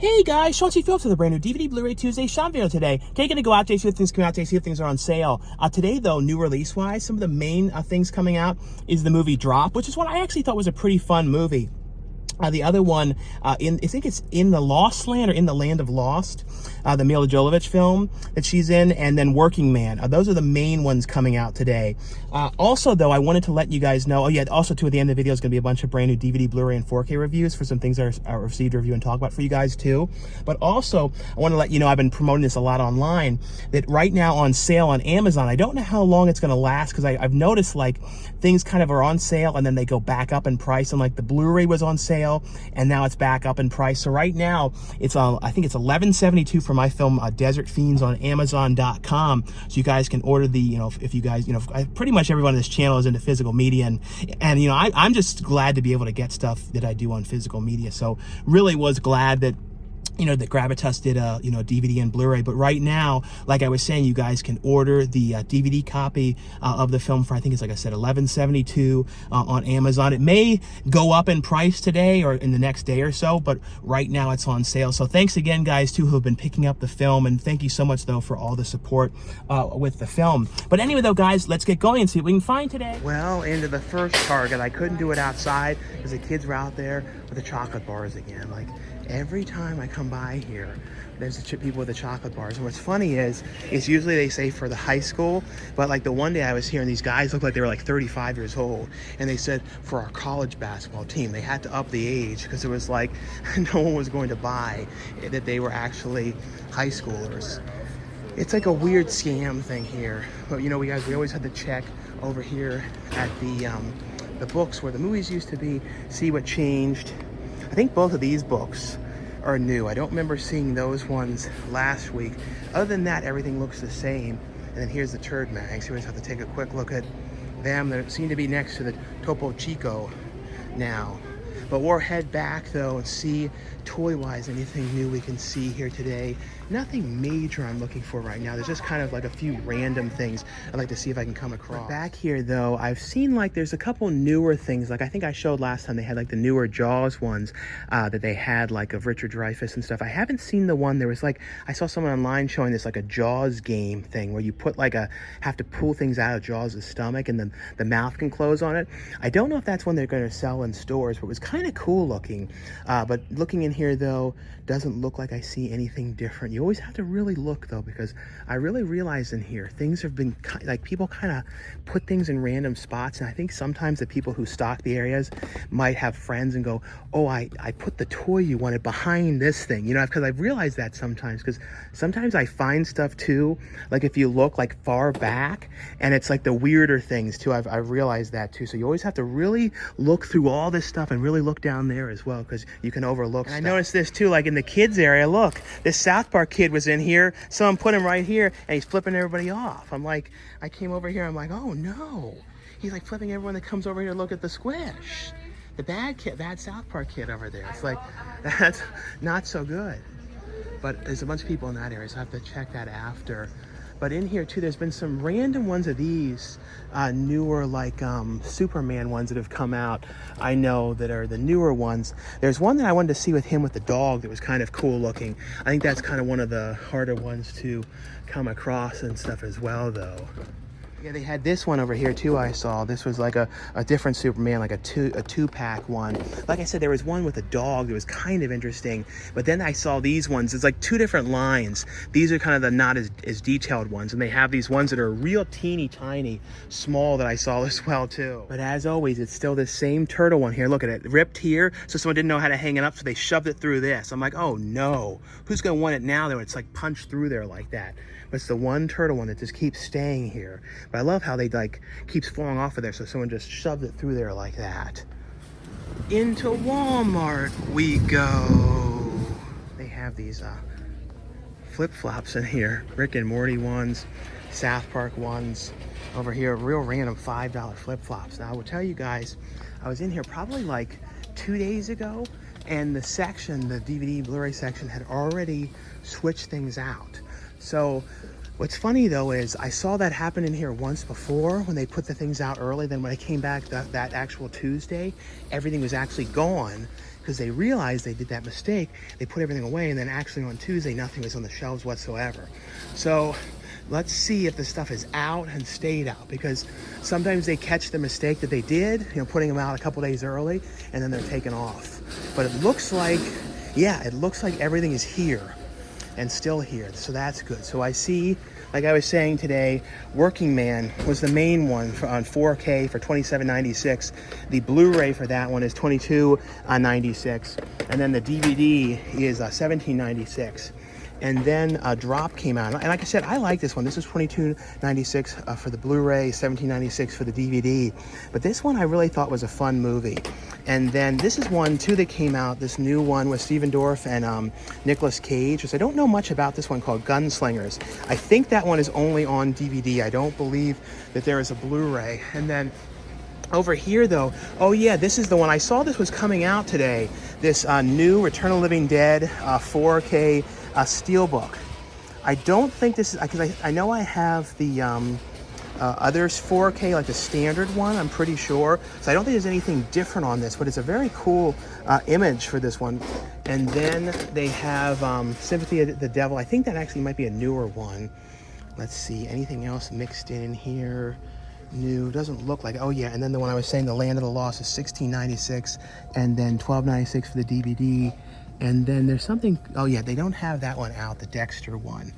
Hey guys, Sean C. Phillips with a brand new DVD Blu-ray Tuesday shop video today. Okay, gonna go out today, see what things come out today, see if things are on sale. Today though, new release-wise, some of the main things coming out is the movie Drop, which is what I actually thought was a pretty fun movie. The other one, I think it's In the Lost Land or In the Land of Lost, the Mila Jovovich film that she's in, and then Working Man. Those are the main ones coming out today. Also, though, I wanted to let you guys know, also, too, at the end of the video is going to be a bunch of brand new DVD, Blu-ray, and 4K reviews for some things that I received a review and talk about for you guys, too. But also, I want to let you know, I've been promoting this a lot online, that right now on sale on Amazon, I don't know how long it's going to last, because I've noticed, like, things kind of are on sale, and then they go back up in price, and, like, the Blu-ray was on sale, and now it's back up in price. So right now it's I think it's $11.72 for my film Desert Fiends on Amazon.com. So you guys can order the, if you guys, pretty much everyone on this channel is into physical media, and I'm just glad to be able to get stuff that I do on physical media. So really was glad that that Gravitas did a, DVD and Blu-ray. But right now, like I was saying, you guys can order the DVD copy of the film for, I think it's, like I said, $11.72 on Amazon. It may go up in price today or in the next day or so, but right now it's on sale. So thanks again, guys, too, who have been picking up the film. And thank you so much, though, for all the support with the film. But anyway, though, guys, let's get going and see what we can find today. Well, into the first Target. I couldn't do it outside because the kids were out there with the chocolate bars again. Like, every time I come by here, there's the people with the chocolate bars. And what's funny is usually they say for the high school, but like the one day I was here and these guys looked like they were like 35 years old. And they said for our college basketball team, they had to up the age because it was like no one was going to buy that they were actually high schoolers. It's like a weird scam thing here. But we always had to check over here at the books where the movies used to be, see what changed. I think both of these books are new. I don't remember seeing those ones last week. Other than that, everything looks the same. And then here's the Turd Mags. You always have to take a quick look at them. They seem to be next to the Topo Chico now. But we'll head back, though, and see, toy-wise, anything new we can see here today. Nothing major I'm looking for right now. There's just kind of like a few random things I'd like to see if I can come across. Back here, though, I've seen, like, there's a couple newer things. Like, I think I showed last time they had, like, the newer Jaws ones that they had, like, of Richard Dreyfuss and stuff. I haven't seen the one. There was, like, I saw someone online showing this, like, a Jaws game thing where you put, like, have to pull things out of Jaws' stomach and then the mouth can close on it. I don't know if that's one they're going to sell in stores, but it was kind of cool looking. But looking in here, though, doesn't look like I see anything different. You always have to really look, though, because I really realized in here things have been like people kind of put things in random spots, and I think sometimes the people who stock the areas might have friends and go, oh, I put the toy you wanted behind this thing, because I've realized that sometimes, because sometimes I find stuff too, like if you look like far back, and it's like the weirder things too. I've realized that too. So you always have to really look through all this stuff and really look down there as well, because you can overlook stuff. I noticed this too, like in the kids area. Look, this South Park kid was in here, someone put him right here, and he's flipping everybody off. I'm like, I came over here, I'm like, oh no, he's like flipping everyone that comes over here to look at the Squish. The bad South Park kid over there. It's like, that's not so good. But there's a bunch of people in that area, so I have to check that after. But in here too, there's been some random ones of these newer, like Superman ones that have come out. I know that are the newer ones. There's one that I wanted to see with him with the dog that was kind of cool looking. I think that's kind of one of the harder ones to come across and stuff as well, though. Yeah, they had this one over here too, I saw. This was like a different Superman, like a two-pack one. Like I said, there was one with a dog that was kind of interesting. But then I saw these ones. It's like two different lines. These are kind of the not as detailed ones. And they have these ones that are real teeny tiny, small that I saw as well too. But as always, it's still the same turtle one here. Look at it, ripped here. So someone didn't know how to hang it up, so they shoved it through this. I'm like, oh no. Who's gonna want it now though? It's like punched through there like that. But it's the one turtle one that just keeps staying here. But I love how they like keeps falling off of there, so someone just shoved it through there like that. Into Walmart we go. They have these flip-flops in here. Rick and Morty ones, South Park ones. Over here, real random $5 flip-flops. Now I will tell you guys, I was in here probably like 2 days ago, and the section, the DVD Blu-ray section, had already switched things out. So what's funny though is I saw that happen in here once before when they put the things out early. Then when I came back that actual Tuesday, everything was actually gone because they realized they did that mistake. They put everything away, and then actually on Tuesday, nothing was on the shelves whatsoever. So let's see if the stuff is out and stayed out, because sometimes they catch the mistake that they did, you know, putting them out a couple days early, and then they're taken off. But it looks like, yeah, it looks like everything is here and still here, so that's good. So I see, like I was saying today, Working Man was the main one on 4K for $27.96. The Blu-ray for that one is $22.96, and then the DVD is $17.96. And then a Drop came out, and like I said, I like this one. This is $22.96 for the Blu-ray, $17.96 for the DVD. But this one I really thought was a fun movie. And then this is one too that came out, this new one with Stephen Dorff and Nicolas Cage, which I don't know much about. This one called Gunslingers. I think that one is only on DVD. I don't believe that there is a Blu-ray. And then over here though, oh yeah, this is the one. I saw this was coming out today. This new Return of the Living Dead 4K Steelbook. I don't think this is, because I know I have the others 4K, like the standard one, I'm pretty sure. So I don't think there's anything different on this, but it's a very cool image for this one. And then they have Sympathy of the Devil. I think that actually might be a newer one. Let's see, anything else mixed in here? New, doesn't look like, oh yeah, and then the one I was saying, The Land of the Lost, is $16.96, and then $12.96 for the DVD. And then there's something, oh yeah, they don't have that one out, the Dexter one.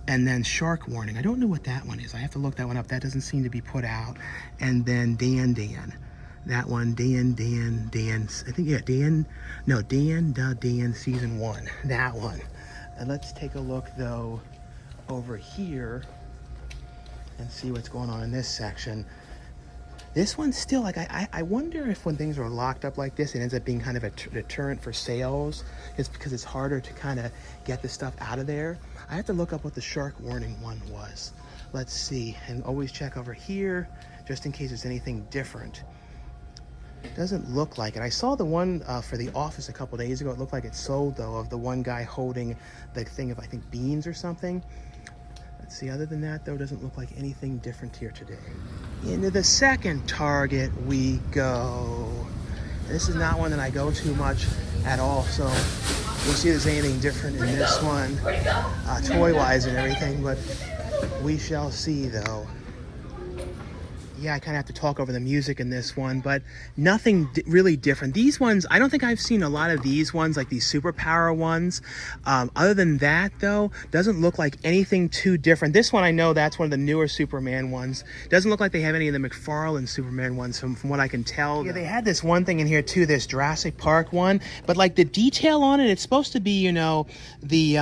And then Shark Warning, I don't know what that one is. I have to look that one up. That doesn't seem to be put out. And then Dan. That one, Dan, I think, yeah, Dan Season 1, that one. And let's take a look though over here and see what's going on in this section. This one's still, like, I wonder if when things are locked up like this, it ends up being kind of a deterrent for sales. It's because it's harder to kind of get the stuff out of there. I have to look up what the Shark Warning one was. Let's see, and always check over here, just in case there's anything different. It doesn't look like it. I saw the one for The Office a couple days ago. It looked like it sold, though, of the one guy holding the thing of, I think, beans or something. Let's see, other than that, though, doesn't look like anything different here today. Into the second Target we go. This is not one that I go to much at all, so we'll see if there's anything different in this one, toy-wise and everything, but we shall see, though. Yeah, I kind of have to talk over the music in this one, but nothing really different. These ones, I don't think I've seen a lot of these ones, like these superpower ones. Other than that, though, doesn't look like anything too different. This one, I know that's one of the newer Superman ones. Doesn't look like they have any of the McFarlane Superman ones from what I can tell. Yeah, they had this one thing in here too, this Jurassic Park one, but like the detail on it, it's supposed to be, you know, the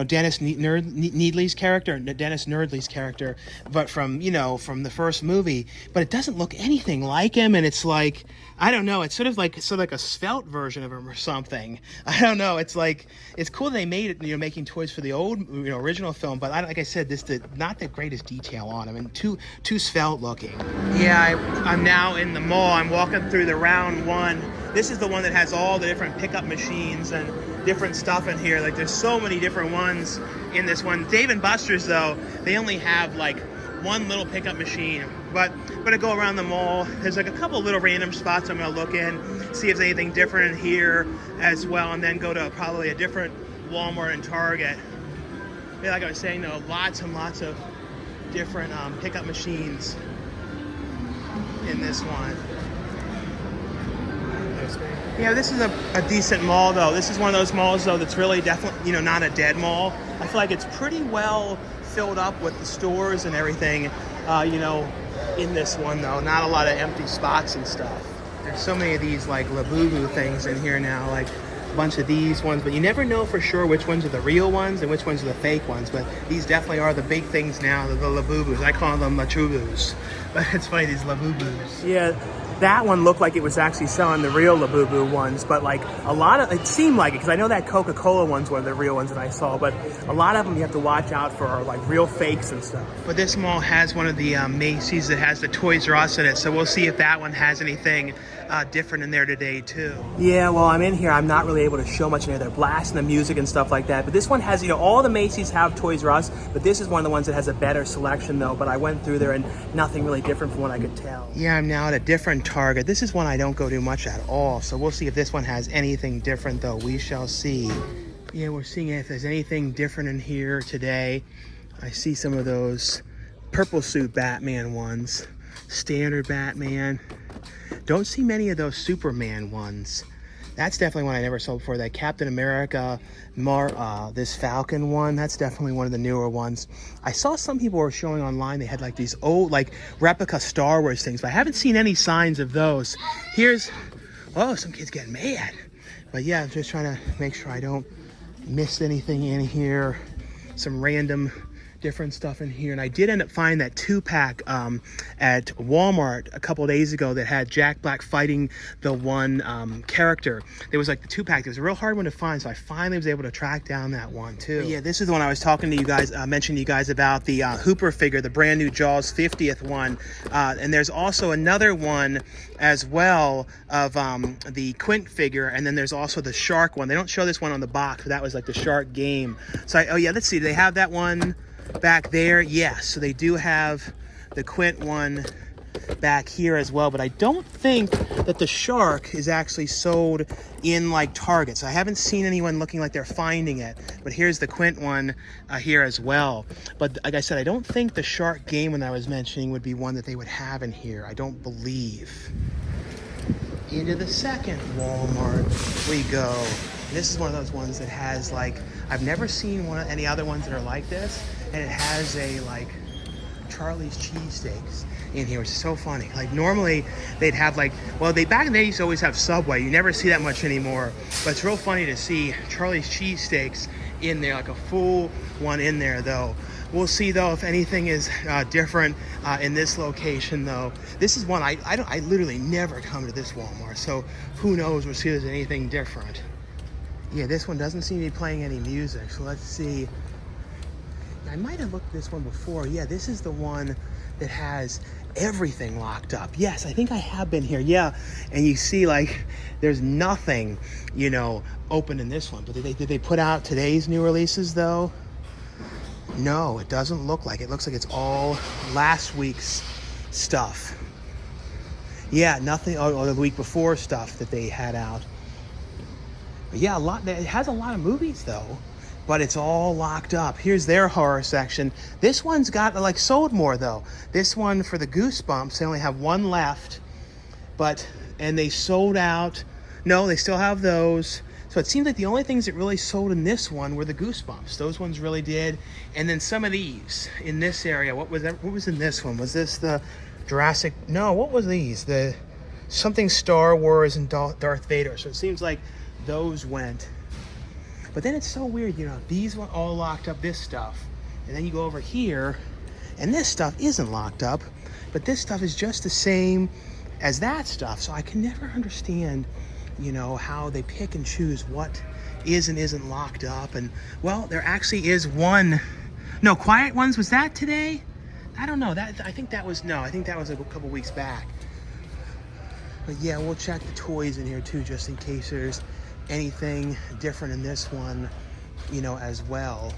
Dennis Needley's character, Dennis Nerdley's character, but from the first movie, but it doesn't look anything like him, and it's like, I don't know, it's sort of like a svelte version of him or something. I don't know. It's like, it's cool they made it, making toys for the old, original film, but like I said, not the greatest detail on him, and too svelte looking. Yeah, I'm now in the mall. I'm walking through the round one. This is the one that has all the different pickup machines and different stuff in here. Like, there's so many different ones in this one. Dave & Buster's, though, they only have like one little pickup machine. But I'm gonna go around the mall. There's like a couple little random spots I'm gonna look in, see if there's anything different in here as well, and then go to probably a different Walmart and Target. Yeah, like I was saying, though, lots and lots of different pickup machines in this one. Yeah, this is a decent mall, though. This is one of those malls, though, that's really definitely, not a dead mall. I feel like it's pretty well filled up with the stores and everything, in this one, though. Not a lot of empty spots and stuff. There's so many of these, like, Labubu things in here now, like a bunch of these ones, but you never know for sure which ones are the real ones and which ones are the fake ones, but these definitely are the big things now, the Labubus. I call them Lachubus, but it's funny, these Labubus. Yeah. That one looked like it was actually selling the real Labubu ones, but like it seemed like it, because I know that Coca-Cola ones were the real ones that I saw, but a lot of them you have to watch out for are like real fakes and stuff. But this mall has one of the Macy's that has the Toys R Us in it, so we'll see if that one has anything different in there today too. Yeah, well, I'm in here. I'm not really able to show much in here. They're blasting the music and stuff like that. But this one has, you know, all the Macy's have Toys R Us, but this is one of the ones that has a better selection though. But I went through there and nothing really different from what I could tell. Yeah, I'm now at a different Target. This is one I don't go to much at all. So we'll see if this one has anything different though. We shall see. Yeah, we're seeing if there's anything different in here today. I see some of those purple suit Batman ones. Standard Batman. Don't see many of those Superman ones. That's definitely one I never saw before. That Captain America, this Falcon one, that's definitely one of the newer ones. I saw some people were showing online, they had like these old, like replica Star Wars things, but I haven't seen any signs of those. Here's, oh, some kids getting mad. But yeah, I'm just trying to make sure I don't miss anything in here. Some random different stuff in here. And I did end up finding that 2-pack at Walmart a couple days ago that had Jack Black fighting the one character. There was like the 2-pack. It was a real hard one to find, so I finally was able to track down that one too. But yeah, this is the one I was talking to you guys, mentioning to you guys about, the Hooper figure, the brand new Jaws 50th one. And there's also another one as well of the Quint figure, and then there's also the Shark one. They don't show this one on the box, but that was like the Shark game. So oh yeah, let's see, they have that one back there. Yes, so they do have the Quint one back here as well, but I don't think that the Shark is actually sold in like Target. So I haven't seen anyone looking like they're finding it, but here's the Quint one here as well. But like I said, I don't think the Shark game one that I was mentioning would be one that they would have in here. I don't believe. Into the second Walmart we go. This is one of those ones that has like, I've never seen any other ones that are like this, and it has a like Charlie's cheesesteaks in here, which is so funny. Like normally they'd have like, well, back in the day used to always have Subway. You never see that much anymore, but it's real funny to see Charlie's cheesesteaks in there, like a full one in there though. We'll see though if anything is different in this location though. This is one I literally never come to this Walmart, so who knows, we'll see if there's anything different. Yeah, this one doesn't seem to be playing any music, so let's see. I might have looked at this one before. Yeah, this is the one that has everything locked up. Yes, I think I have been here. Yeah, and you see like there's nothing, you know, open in this one. But did they put out today's new releases though? No, it doesn't look like it. It looks like it's all last week's stuff. Yeah, nothing, or the week before stuff that they had out. But yeah, it has a lot of movies though, but it's all locked up. Here's their horror section. This one's got like sold more though. This one for the Goosebumps, they only have one left, and they sold out. No, they still have those. So it seems like the only things that really sold in this one were the Goosebumps. Those ones really did. And then some of these in this area. What was in this one? Was this the Jurassic? No, what was these? The something Star Wars and Darth Vader. So it seems like those went. But then it's so weird, you know, these were all locked up, this stuff. And then you go over here, and this stuff isn't locked up, but this stuff is just the same as that stuff. So I can never understand, you know, how they pick and choose what is and isn't locked up. And well, there actually is one. No, Quiet Ones, was that today? I don't know. I think that was a couple weeks back. But yeah, we'll check the toys in here too, just in case there's anything different in this one, you know, as well.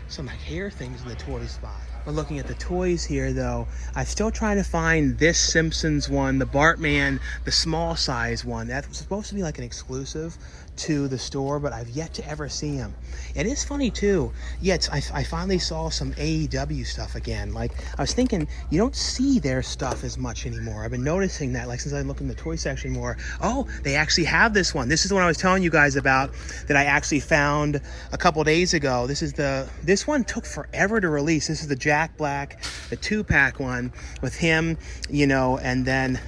Some hair things in the toy spot. But looking at the toys here though, I'm still trying to find this Simpsons one, the Bartman, the small size one. That's supposed to be like an exclusive to the store, but I've yet to ever see them. It is funny too. Yeah, I finally saw some AEW stuff again. Like I was thinking, you don't see their stuff as much anymore. I've been noticing that, like since I look in the toy section more. Oh, they actually have this one. This is the one I was telling you guys about that I actually found a couple days ago. This one took forever to release. This is the Jack Black, the 2-pack one with him, you know, and then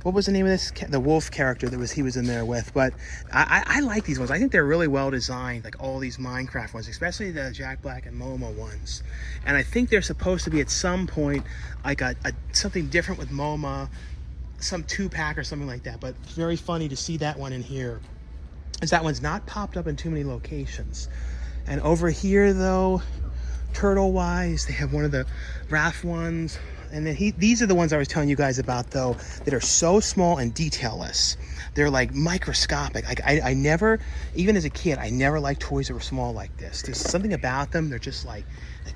what was the name of this? The wolf character he was in there with. But I like these ones. I think they're really well designed, like all these Minecraft ones, especially the Jack Black and Momo ones. And I think they're supposed to be at some point like something different with Moma, some 2-pack or something like that. But it's very funny to see that one in here, as that one's not popped up in too many locations. And over here though, turtle wise, they have one of the Raph ones. And then these are the ones I was telling you guys about, though, that are so small and detailless. They're like microscopic. I never, even as a kid, I never liked toys that were small like this. There's something about them. They're just like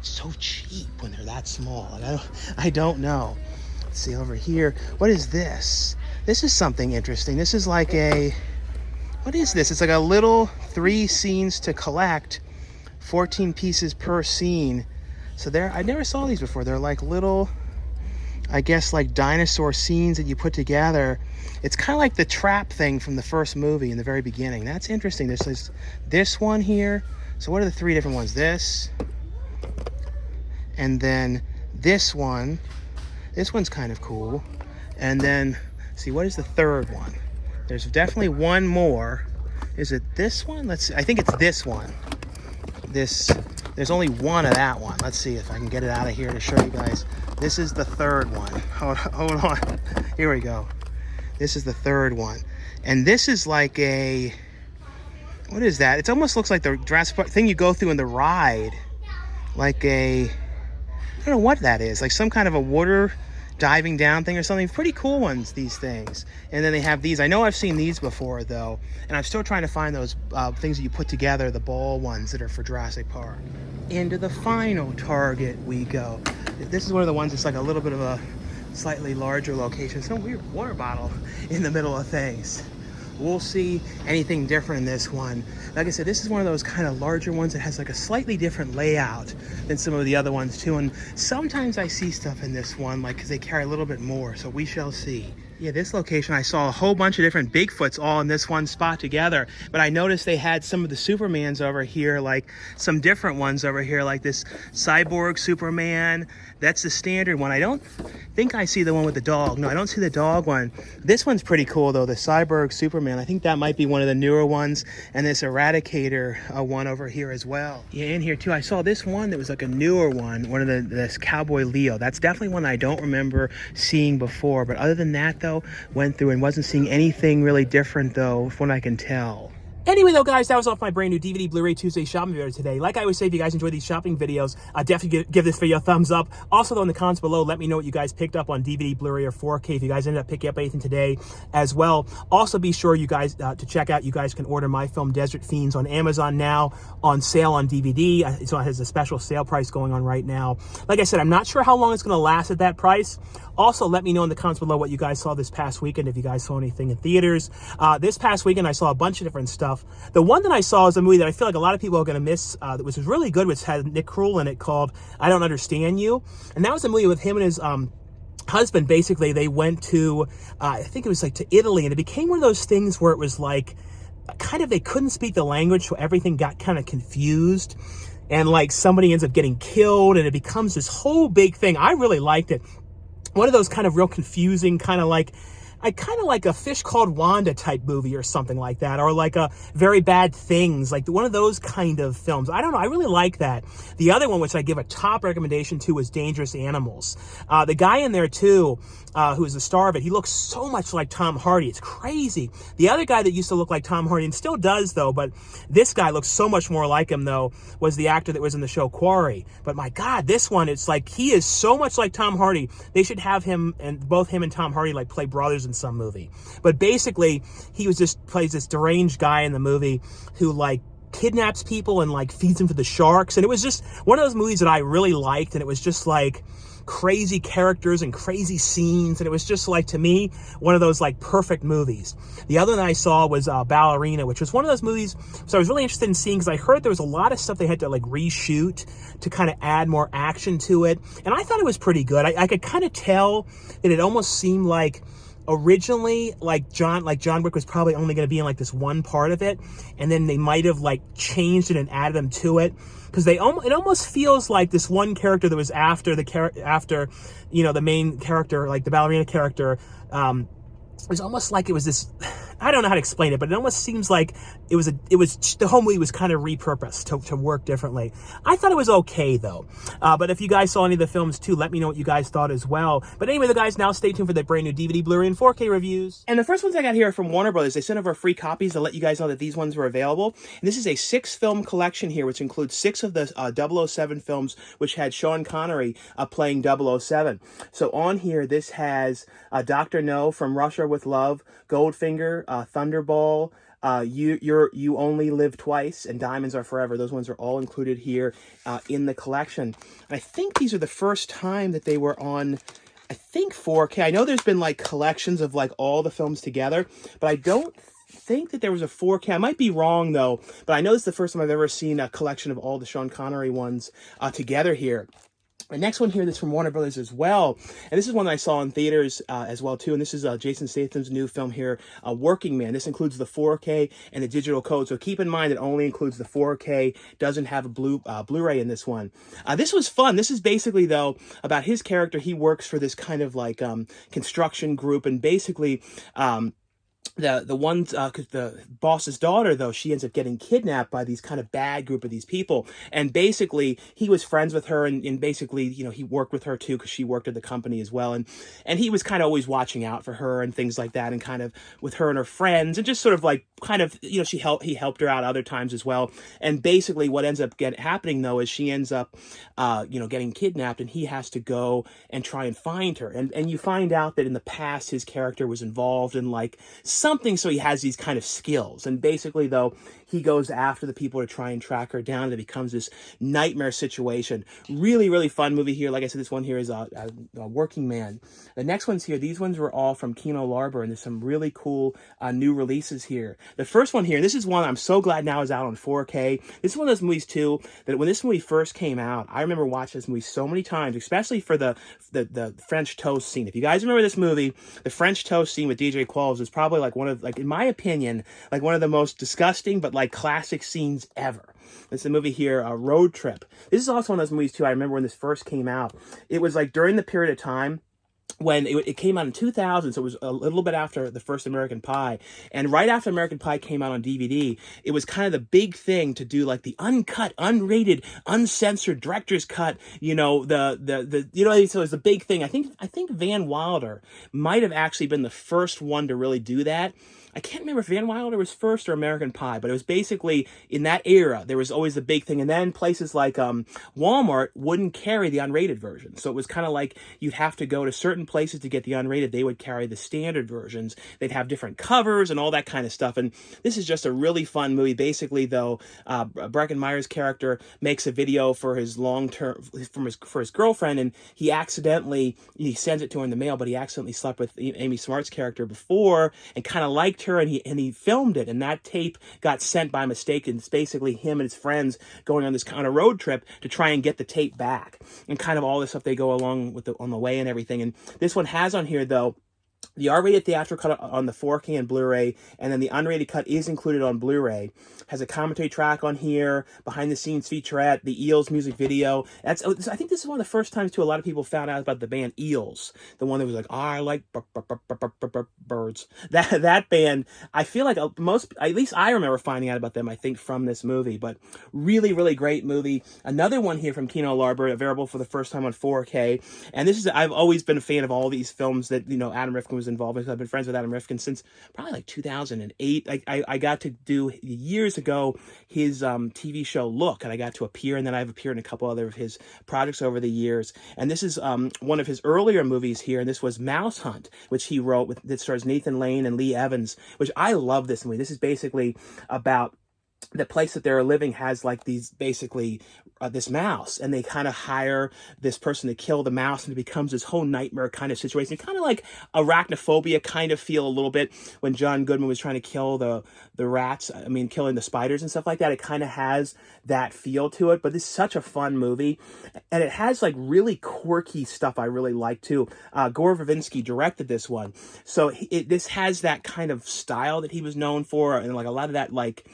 so cheap when they're that small. Like, I don't know. Let's see over here. What is this? This is something interesting. This is like what is this? It's like a little 3 scenes to collect, 14 pieces per scene. So I never saw these before. They're like little, I guess, like dinosaur scenes that you put together. It's kind of like the trap thing from the first movie in the very beginning. That's interesting. There's this one here. So what are the 3 different ones? This, and then this one. This one's kind of cool. And then, see, what is the 3rd one? There's definitely one more. Is it this one? Let's see. I think it's this one. There's only one of that one. Let's see if I can get it out of here to show you guys. This is the 3rd one. Hold on. Here we go. This is the 3rd one. And this is like what is that? It almost looks like the Jurassic Park thing you go through in the ride. Like I don't know what that is. Like some kind of a water diving down thing or something. Pretty cool ones, these things. And then they have these. I know I've seen these before, though. And I'm still trying to find those things that you put together, the ball ones that are for Jurassic Park. Into the final Target we go. This is one of the ones that's like a little bit of a slightly larger location. Some weird water bottle in the middle of things. We'll see anything different in this one. Like I said, this is one of those kind of larger ones that has like a slightly different layout than some of the other ones too. And sometimes I see stuff in this one, like, because they carry a little bit more. So we shall see. Yeah, this location, I saw a whole bunch of different Bigfoots all in this one spot together. But I noticed they had some of the Supermans over here, like some different ones over here, like this Cyborg Superman. That's the standard one. I don't think I see the one with the dog. No, I don't see the dog one. This one's pretty cool, though, the Cyborg Superman. I think that might be one of the newer ones. And this Eradicator one over here as well. Yeah, in here, too, I saw this one that was like a newer one, one of this Cowboy Leo. That's definitely one I don't remember seeing before. But other than that, though, went through and wasn't seeing anything really different, though, from what I can tell. Anyway, though, guys, that was off my brand new DVD Blu-ray Tuesday shopping video today. Like I always say, if you guys enjoy these shopping videos, definitely give this video a thumbs up. Also, though, in the comments below, let me know what you guys picked up on DVD, Blu-ray, or 4K. If you guys ended up picking up anything today as well. Also, be sure you guys to check out. You guys can order my film Desert Fiends on Amazon now, on sale on DVD. So it has a special sale price going on right now. Like I said, I'm not sure how long it's going to last at that price. Also, let me know in the comments below what you guys saw this past weekend, if you guys saw anything in theaters. This past weekend, I saw a bunch of different stuff. The one that I saw is a movie that I feel like a lot of people are going to miss, that was really good, which had Nick Kroll in it, called I Don't Understand You. And that was a movie with him and his husband. Basically, they went to, I think it was like to Italy, and it became one of those things where it was like, kind of, they couldn't speak the language, so everything got kind of confused. And like somebody ends up getting killed, and it becomes this whole big thing. I really liked it. One of those kind of real confusing, kind of like a Fish Called Wanda type movie or something like that, or like a Very Bad Things, like one of those kind of films. I don't know, I really like that. The other one, which I give a top recommendation to, is Dangerous Animals. The guy in there too, who is the star of it, he looks so much like Tom Hardy. It's crazy. The other guy that used to look like Tom Hardy, and still does though, but this guy looks so much more like him though, was the actor that was in the show Quarry. But my God, this one, it's like he is so much like Tom Hardy. They should have him, and both him and Tom Hardy, like play brothers in some movie. But basically, he was just plays this deranged guy in the movie who like kidnaps people and like feeds them to the sharks. And it was just one of those movies that I really liked, and it was just like crazy characters and crazy scenes, and it was just like, to me, one of those like perfect movies. The other one I saw was Ballerina, which was one of those movies, so I was really interested in seeing, because I heard there was a lot of stuff they had to like reshoot to kind of add more action to it, and I thought it was pretty good. I could kind of tell that it almost seemed like originally, like John Wick was probably only going to be in like this one part of it, and then they might have like changed it and added them to it, because it almost feels like this one character that was after the main character, like the ballerina character, it was almost like it was this I don't know how to explain it, but it almost seems like the whole movie was kind of repurposed to work differently. I thought it was okay though. But if you guys saw any of the films too, let me know what you guys thought as well. But anyway, guys, now stay tuned for the brand new DVD, Blu-ray, and 4K reviews. And the first ones I got here are from Warner Brothers. They sent over free copies to let you guys know that these ones were available. And this is a 6-film collection here, which includes 6 of the 007 films, which had Sean Connery playing 007. So on here, this has Dr. No, From Russia with Love, Goldfinger, Thunderball, You Only Live Twice, and Diamonds Are Forever. Those ones are all included here in the collection. And I think these are the first time that they were on, I think, 4K. I know there's been like collections of like all the films together, but I don't think that there was a 4K. I might be wrong though, but I know this is the first time I've ever seen a collection of all the Sean Connery ones together here. The next one here, that's from Warner Brothers as well, and this is one that I saw in theaters as well too, and this is Jason Statham's new film here, Working Man. This includes the 4K and the digital code, so keep in mind it only includes the 4K, doesn't have a Blu-ray in this one. This was fun. This is basically, though, about his character. He works for this kind of like construction group, and basically the boss's daughter, though, she ends up getting kidnapped by these kind of bad group of these people, and basically he was friends with her, and basically, you know, he worked with her too because she worked at the company as well, and he was kind of always watching out for her and things like that, and kind of with her and her friends, and just sort of like kind of, you know, he helped her out other times as well. And basically what ends up happening though is she ends up you know, getting kidnapped, and he has to go and try and find her, and you find out that in the past his character was involved in like something, so he has these kind of skills, and basically though he goes after the people to try and track her down, and it becomes this nightmare situation. Really, really fun movie here. Like I said, this one here is a Working Man. The next ones here, these ones were all from Kino Lorber, and there's some really cool new releases here. The first one here, this is one I'm so glad now is out on 4K. This is one of those movies too that when this movie first came out, I remember watching this movie so many times, especially for the French toast scene. If you guys remember this movie, the French toast scene with DJ Qualls is probably like one of, like in my opinion, like one of the most disgusting but like classic scenes ever. It's the movie here, Road Trip. This is also one of those movies too, I remember when this first came out. It was like during the period of time when it came out in 2000, so it was a little bit after the first American Pie, and right after American Pie came out on DVD, it was kind of the big thing to do like the uncut, unrated, uncensored director's cut. You know, the you know, so it was the big thing. I think Van Wilder might have actually been the first one to really do that. I can't remember if Van Wilder was first or American Pie, but it was basically in that era, there was always the big thing. And then places like Walmart wouldn't carry the unrated version. So it was kind of like you'd have to go to certain places to get the unrated. They would carry the standard versions. They'd have different covers and all that kind of stuff. And this is just a really fun movie. Basically, though, Breckin Meyer's character makes a video for his for his girlfriend, and he sends it to her in the mail, but he accidentally slept with Amy Smart's character before and kind of liked her, and he filmed it, and that tape got sent by mistake, and it's basically him and his friends going on this kind of road trip to try and get the tape back, and kind of all this stuff they go along with on the way and everything. And this one has on here though the R-rated theatrical cut on the 4K and Blu-ray, and then the unrated cut is included on Blu-ray. Has a commentary track on here, behind-the-scenes featurette, the Eels music video. I think this is one of the first times, too, a lot of people found out about the band Eels. The one that was like, oh, I like birds. That band, I feel like at least I remember finding out about them, I think, from this movie. But really, really great movie. Another one here from Kino Lorber, available for the first time on 4K. And this is, I've always been a fan of all these films that, you know, Adam Rifkin was involved in. I've been friends with Adam Rifkin since probably like 2008. I got to do years ago his TV show Look, and I got to appear, and then I've appeared in a couple other of his projects over the years. And this is one of his earlier movies here, and this was Mouse Hunt, which he wrote that stars Nathan Lane and Lee Evans, which I love this movie. This is basically about the place that they're living has like these basically this mouse, and they kind of hire this person to kill the mouse, and it becomes this whole nightmare kind of situation, kind of like arachnophobia kind of feel a little bit when John Goodman was trying to kill the rats, killing the spiders and stuff like that. It kind of has that feel to it, but this is such a fun movie, and it has like really quirky stuff I really like too. Gore Verbinski directed this one, so this has that kind of style that he was known for, and like a lot of that like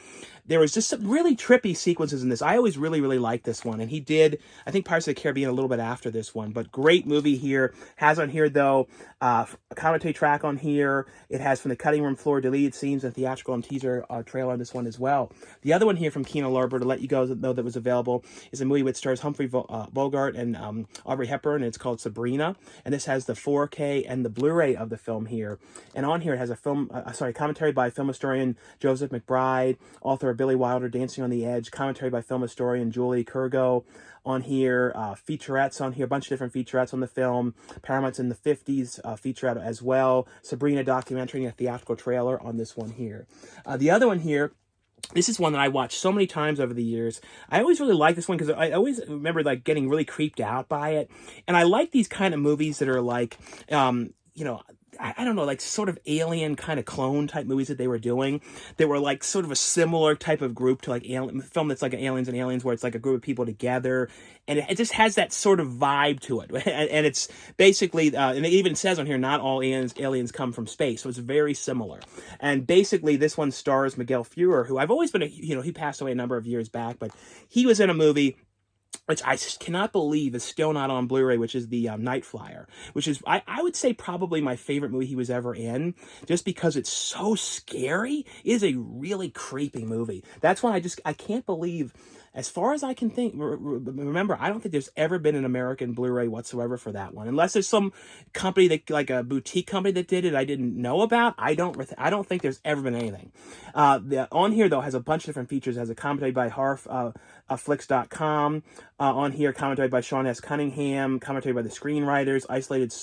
there was just some really trippy sequences in this. I always really, really liked this one. And he did, I think, Pirates of the Caribbean a little bit after this one. But great movie here. Has on here, though, a commentary track on here. It has from the cutting room floor deleted scenes and theatrical and teaser trailer on this one as well. The other one here from Kino Lorber, to let you guys know that was available, is a movie which stars Humphrey Bogart and Audrey Hepburn. And it's called Sabrina. And this has the 4K and the Blu-ray of the film here. And on here it has a commentary by film historian Joseph McBride, author of Billy Wilder, Dancing on the Edge, commentary by film historian Julie Kurgo. On here, featurettes on here, a bunch of different featurettes on the film. Paramount's in the 50s featurette as well. Sabrina documentary and a theatrical trailer on this one here. The other one here, this is one that I watched so many times over the years. I always really like this one because I always remember like getting really creeped out by it. And I like these kind of movies that are like, I don't know, like sort of alien kind of clone type movies that they were doing. They were like sort of a similar type of group to like film that's like Aliens and Aliens, where it's like a group of people together. And it just has that sort of vibe to it. And it's basically, and it even says on here, not all aliens come from space. So it's very similar. And basically this one stars Miguel Fuhrer, who I've always been, he passed away a number of years back, but he was in a movie which I just cannot believe is still not on Blu-ray, which is the Night Flyer, which is, I would say, probably my favorite movie he was ever in, just because it's so scary. It is a really creepy movie. That's why I can't believe, as far as I can think, remember, I don't think there's ever been an American Blu-ray whatsoever for that one. Unless there's some company, that like a boutique company that did it I didn't know about. I don't think there's ever been anything. On here, though, has a bunch of different features. It has a commentary by Flix.com. On here, commentary by Sean S. Cunningham, commentary by the screenwriters, isolated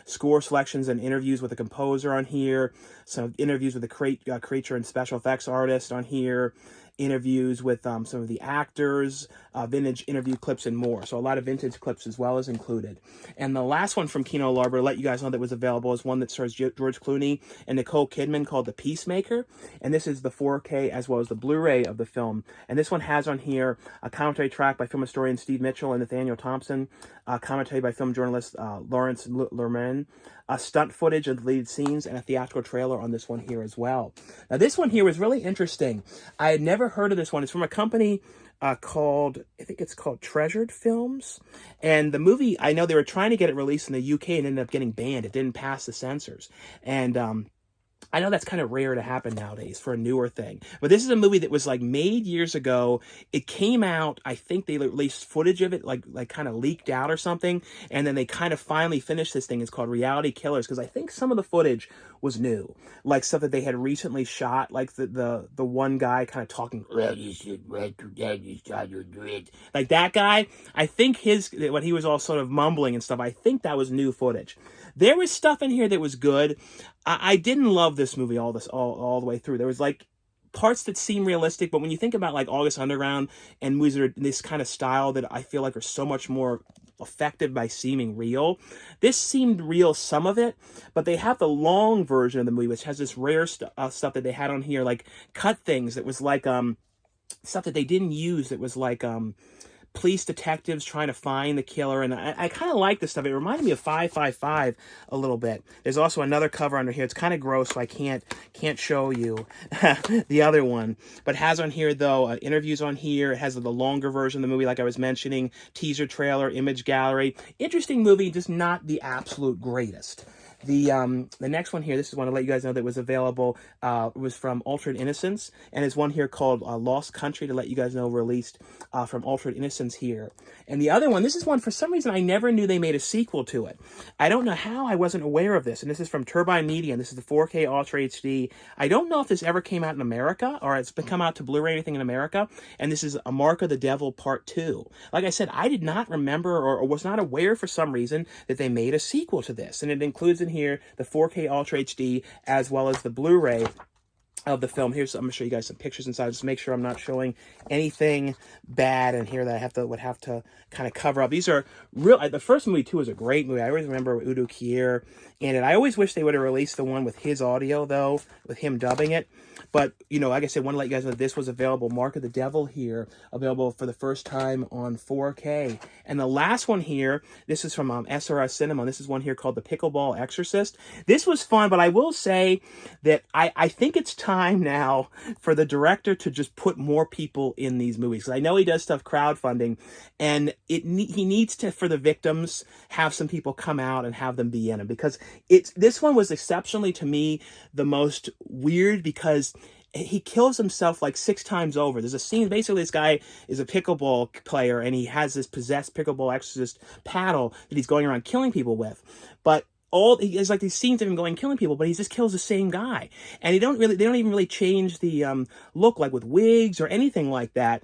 score selections and interviews with the composer on here, some interviews with the creature and special effects artist on here, interviews with some of the actors, vintage interview clips, and more. So a lot of vintage clips as well is included. And the last one from Kino Lorber, let you guys know that was available, is one that stars George Clooney and Nicole Kidman called The Peacemaker. And this is the 4K as well as the Blu-ray of the film. And this one has on here a commentary track by film historian Steve Mitchell and Nathaniel Thompson, commentary by film journalist Lawrence Lohman, stunt footage of the lead scenes, and a theatrical trailer on this one here as well. Now, this one here was really interesting. I had never heard of this one. It's from a company called, I think it's called Treasured Films. And the movie, I know they were trying to get it released in the UK and ended up getting banned. It didn't pass the censors. And I know that's kind of rare to happen nowadays for a newer thing. But this is a movie that was like made years ago. It came out, I think they released footage of it, like kind of leaked out or something. And then they kind of finally finished this thing. It's called Reality Killers, because I think some of the footage was new. Like stuff that they had recently shot, like the one guy kind of talking, like that guy. I think when he was all sort of mumbling and stuff, I think that was new footage. There was stuff in here that was good. I didn't love this movie all the way through. There was like parts that seem realistic, but when you think about like August Underground and movies that are this kind of style that I feel like are so much more effective by seeming real, this seemed real, some of it, but they have the long version of the movie, which has this rare stuff that they had on here, like cut things that was like stuff that they didn't use, that was like police detectives trying to find the killer, and I kind of like this stuff. It reminded me of 555 a little bit. There's also another cover under here. It's kind of gross, so I can't show you the other one, but it has on here though interviews on here. It has the longer version of the movie, like I was mentioning, teaser trailer, image gallery. Interesting movie, just not the absolute greatest. The next one here, this is one to let you guys know that was available, was from Altered Innocence, and is one here called Lost Country, to let you guys know, released from Altered Innocence here. And the other one, this is one, for some reason, I never knew they made a sequel to it. I don't know how I wasn't aware of this, and this is from Turbine Media, and this is the 4K Ultra HD. I don't know if this ever came out in America, or it's come out to Blu-ray or anything in America, and this is A Mark of the Devil Part 2. Like I said, I did not remember, or was not aware for some reason, that they made a sequel to this, and it includes in here the 4K Ultra HD as well as the Blu-ray of the film. I'm gonna show you guys some pictures inside, just make sure I'm not showing anything bad in here that I would have to kind of cover up. These are real. The first movie too was a great movie. I always remember Udo Kier in it. I always wish they would have released the one with his audio though, with him dubbing it. But, like I said, I want to let you guys know that this was available. Mark of the Devil here, available for the first time on 4K. And the last one here, this is from SRS Cinema. This is one here called The Pickleball Exorcist. This was fun, but I will say that I think it's time time now for the director to just put more people in these movies. 'Cause I know he does stuff crowdfunding, and he needs to, for the victims, have some people come out and have them be in it, because this one was exceptionally, to me, the most weird, because he kills himself like 6 times over. There's a scene, basically this guy is a pickleball player, and he has this possessed pickleball exorcist paddle that he's going around killing people with. But there's like these scenes of him going killing people, but he just kills the same guy. And they don't even really change the look, like with wigs or anything like that.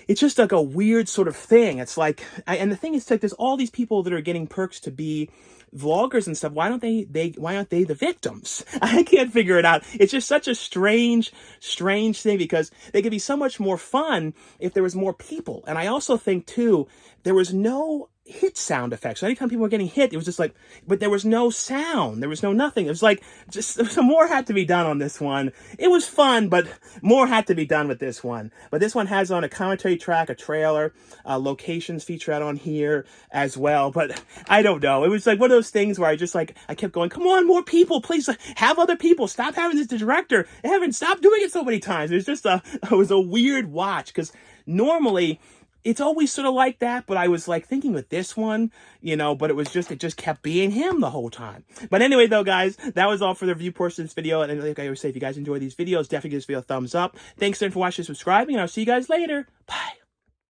It's just like a weird sort of thing. It's like, and the thing is, like, there's all these people that are getting perks to be vloggers and stuff. Why aren't they the victims? I can't figure it out. It's just such a strange thing, because they could be so much more fun if there was more people. And I also think too, there was no hit sound effects. So anytime people were getting hit, it was just like, but there was no sound. There was no nothing. It was like, just some more had to be done on this one. It was fun, but more had to be done with this one. But this one has on a commentary track, a trailer, locations feature out on here as well. But I don't know. It was like one of those things where I kept going, come on, more people, please have other people. Stop having this director. Evan, stop doing it so many times. It was a weird watch, because normally it's always sort of like that, but I was like thinking with this one, but it just kept being him the whole time. But anyway, though, guys, that was all for the review portion of this video. And like I always say, if you guys enjoy these videos, definitely give this video a thumbs up. Thanks again for watching and subscribing, and I'll see you guys later. Bye.